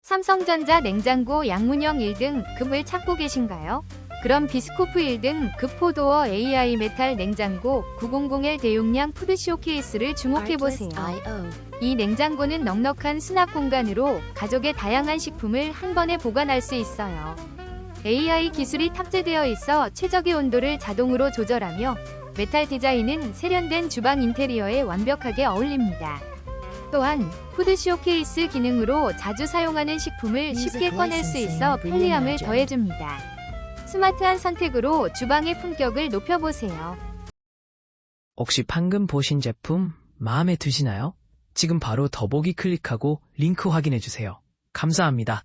삼성전자 냉장고 양문형 1등 급을 찾고 계신가요? 그럼 비스코프 1등 급 포도어 AI 메탈 냉장고 900L 대용량 푸드 쇼케이스를 주목해보세요. 이 냉장고는 넉넉한 수납 공간으로 가족의 다양한 식품을 한 번에 보관할 수 있어요. AI 기술이 탑재되어 있어 최적의 온도를 자동으로 조절하며 메탈 디자인은 세련된 주방 인테리어에 완벽하게 어울립니다. 또한 푸드 쇼케이스 기능으로 자주 사용하는 식품을 쉽게 꺼낼 수 있어 편리함을 더해줍니다. 스마트한 선택으로 주방의 품격을 높여보세요. 혹시 방금 보신 제품 마음에 드시나요? 지금 바로 더보기 클릭하고 링크 확인해주세요. 감사합니다.